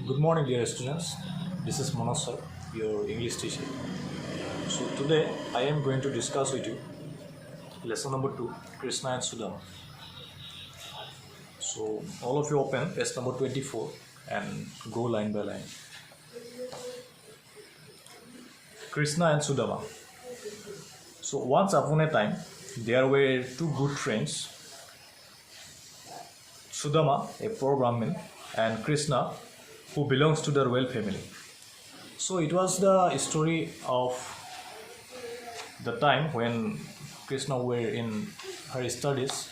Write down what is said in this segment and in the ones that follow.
Good morning, dear students. This is Manoj sir, your English teacher. So today I am going to discuss with you lesson number 2, Krishna and Sudama. So all of you open page number 24 and go line by line. Krishna and Sudama. So once upon a time, there were two good friends, Sudama, a poor Brahmin, and Krishna, who belongs to the royal family. So it was the story of the time when Krishna were in her studies,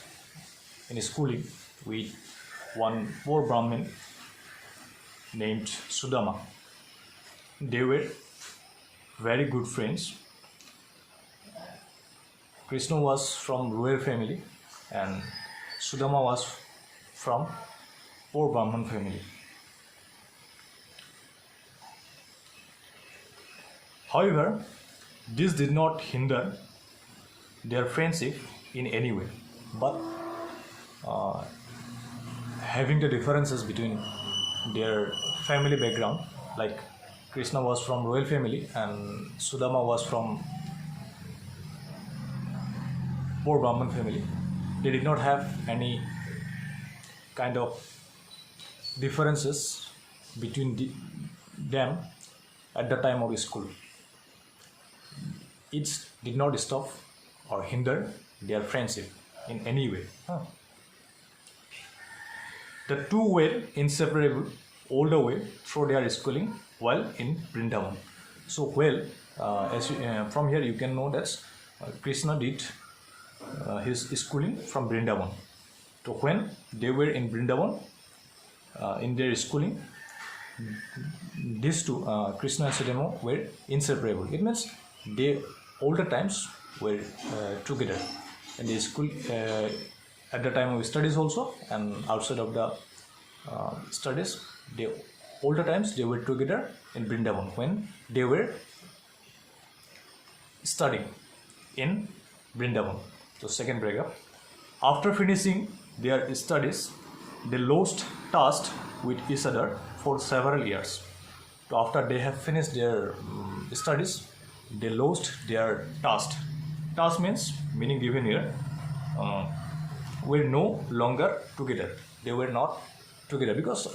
in schooling, with one poor Brahmin named Sudama. They were very good friends. Krishna was from royal family and Sudama was from poor Brahmin family. However, this did not hinder their friendship in any way, but having the differences between their family background, like Krishna was from royal family and Sudama was from poor Brahmin family, they did not have any kind of differences between them at the time of school. It did not stop or hinder their friendship in any way. The two were inseparable all the way through their schooling while in Vrindavan. So, from here you can know that Krishna did his schooling from Vrindavan. So, when they were in Vrindavan, in their schooling, these two, Krishna and Sudama, were inseparable. It means they all the times were together in the school at the time of studies also, and outside of the studies, they all the times they were together in Vrindavan when they were studying in Vrindavan. So second paragraph. After finishing their studies, they lost touch with each other for several years. So after they have finished their studies, they lost their task. Task means meaning given here. Were no longer together. They were not together because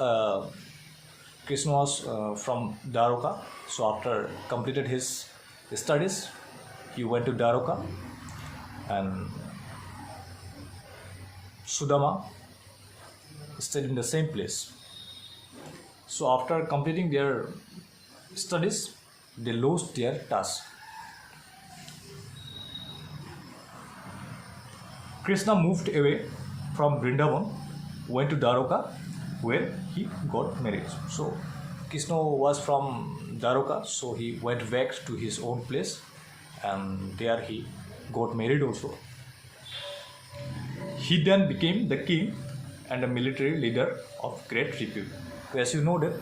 Krishna was from Dwarka. So after completed his studies, he went to Dwarka, and Sudama stayed in the same place. So after completing their studies, they lost their task. Krishna moved away from Vrindavan, went to Dwarka, where he got married. So Krishna was from Dwarka, so he went back to his own place, and there he got married also. He then became the king and a military leader of great repute. As you know that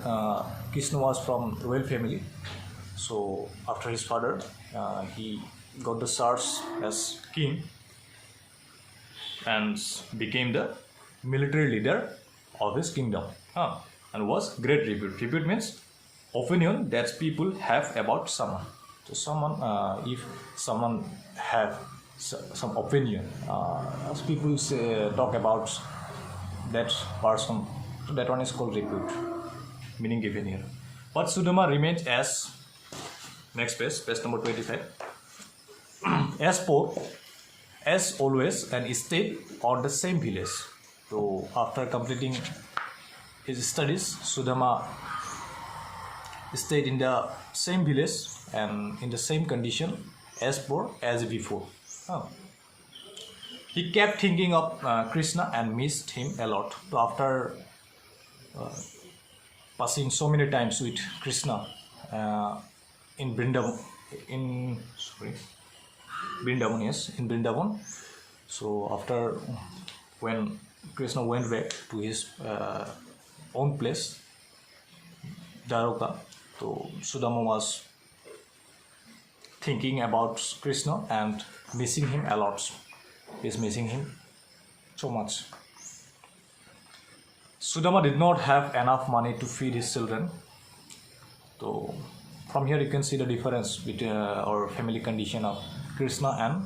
Krishna was from royal family. So after his father, he got the charge as king and became the military leader of his kingdom, and was great repute. Repute means opinion that people have about someone. So someone, if someone have some opinion, as people say, talk about that person, so that one is called repute, meaning given here. But Sudama remains as, next page number 25, as poor as always, and stayed on the same village. So after completing his studies, Sudama stayed in the same village and in the same condition as poor as before. He kept thinking of Krishna and missed him a lot. So after passing so many times with Krishna in Vrindavan, in Vrindavan. So after when Krishna went back to his own place, Dwarka, so Sudama was thinking about Krishna and missing him a lot. He's missing him so much. Sudama did not have enough money to feed his children. So from here you can see the difference between our family condition of Krishna and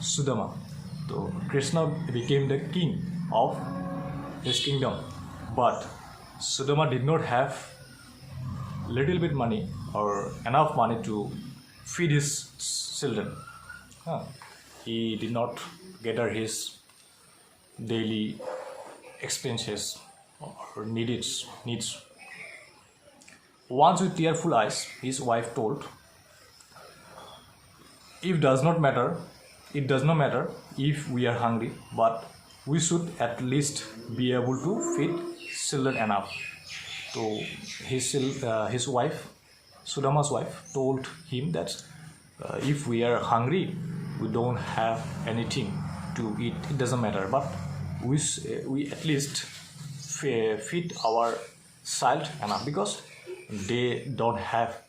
Sudama. So Krishna became the king of his kingdom, but Sudama did not have little bit money or enough money to feed his children. He did not gather his daily expenses or needs. Once with tearful eyes, his wife told, it does not matter if we are hungry, but we should at least be able to feed children enough. So his wife, Sudama's wife, told him that if we are hungry, we don't have anything to eat, it doesn't matter, but we at least feed our child enough, because they don't have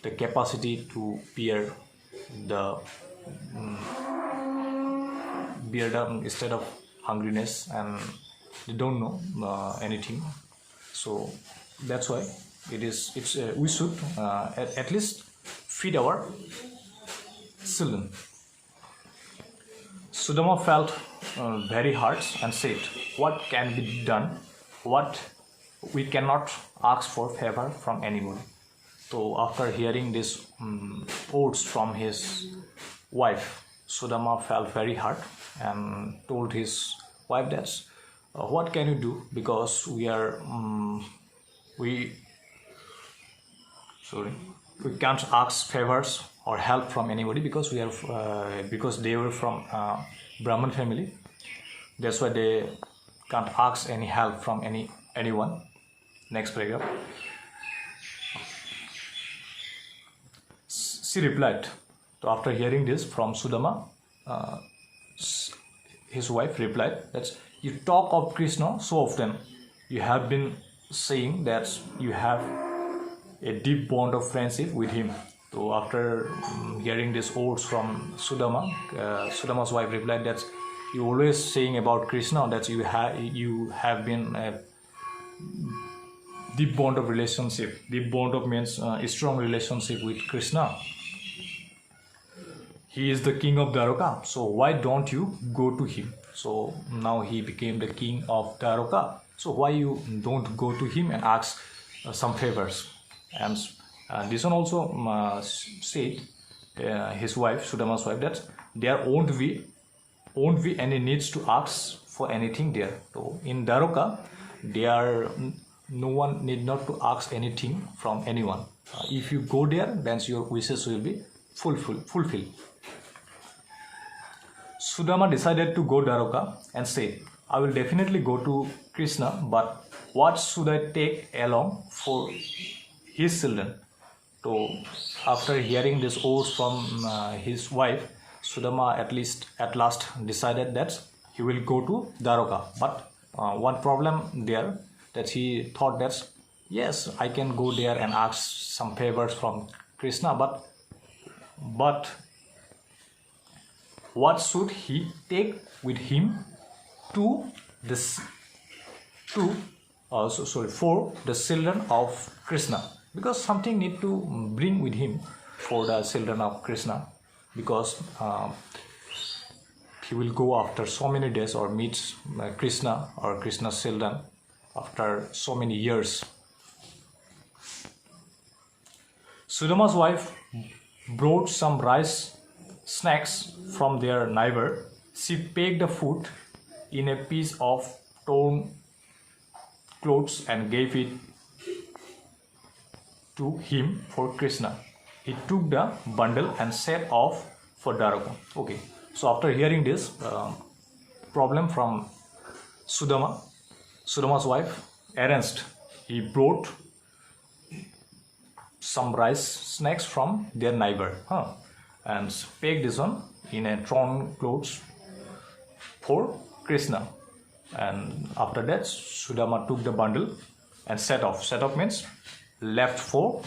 the capacity to bear the state of hungriness, and they don't know anything. So that's why we should at least feed our children. Sudama felt very hurt and said, what can be done? What we cannot ask for favor from anybody. So after hearing this words from his wife, Sudama felt very hurt and told his wife that what can you do, because we can't ask favors or help from anybody, because because they were from Brahman family. That's why they can't ask any help from anyone. Next paragraph. She replied. So after hearing this from Sudama, his wife replied that you talk of Krishna so often. You have been saying that you have a deep bond of friendship with him. So after hearing these words from Sudama, Sudama's wife replied that you always saying about Krishna that you have been a deep bond of relationship. Deep bond of means a strong relationship with Krishna. He is the king of Dwarka, so why don't you go to him? So now he became the king of Dwarka. So why you don't go to him and ask some favors? And this one also said his wife, Sudama's wife, that there won't be any needs to ask for anything there. So in Dwarka, no one need not to ask anything from anyone. If you go there, then your wishes will be fulfilled. Sudama decided to go Dwarka and said, I will definitely go to Krishna, but what should I take along for his children? So after hearing this words from his wife, Sudama at last decided that he will go to Dwarka. But one problem there, that he thought that yes, I can go there and ask some favors from Krishna, but what should he take with him for the children of Krishna? Because something need to bring with him for the children of Krishna, because he will go after so many days or meet Krishna or Krishna's children after so many years. Sudama's wife brought some rice snacks from their neighbor. She packed the food in a piece of torn clothes and gave it to him for Krishna. He took the bundle and set off for Dwarka. Okay, so after hearing this problem from Sudama's wife arranged. He brought some rice snacks from their neighbor and packed this one in a torn clothes for Krishna. And after that, Sudama took the bundle and set off. Set off means left for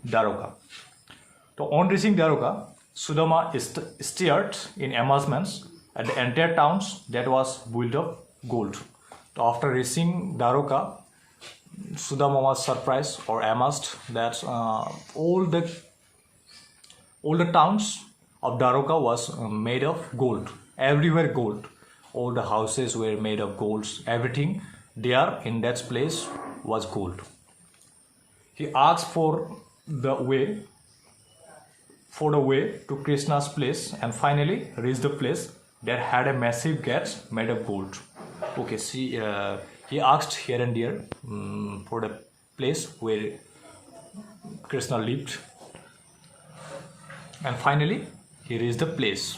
Dwarka. So on reaching Dwarka, Sudama stared in amazement at the entire towns that was built of gold. After reaching Daroka, Sudama was surprised or amazed that all the towns of Daroka was made of gold. Everywhere gold. All the houses were made of gold. Everything there in that place was gold. He asked for the way to Krishna's place and finally reached the place that had a massive gate made of gold. Okay, see, he asked here and there for the place where Krishna lived, and finally he reached the place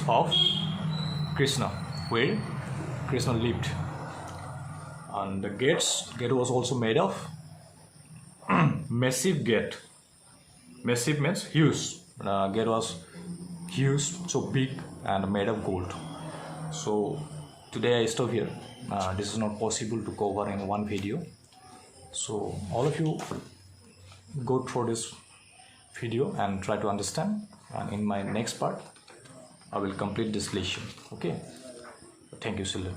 of Krishna where Krishna lived, and the gate was also made of massive gate. Massive means huge. Gate was huge, so big and made of gold. So today I stop here. This is not possible to cover in one video. So all of you go through this video and try to understand. And in my next part, I will complete this lesson. Okay. Thank you, children.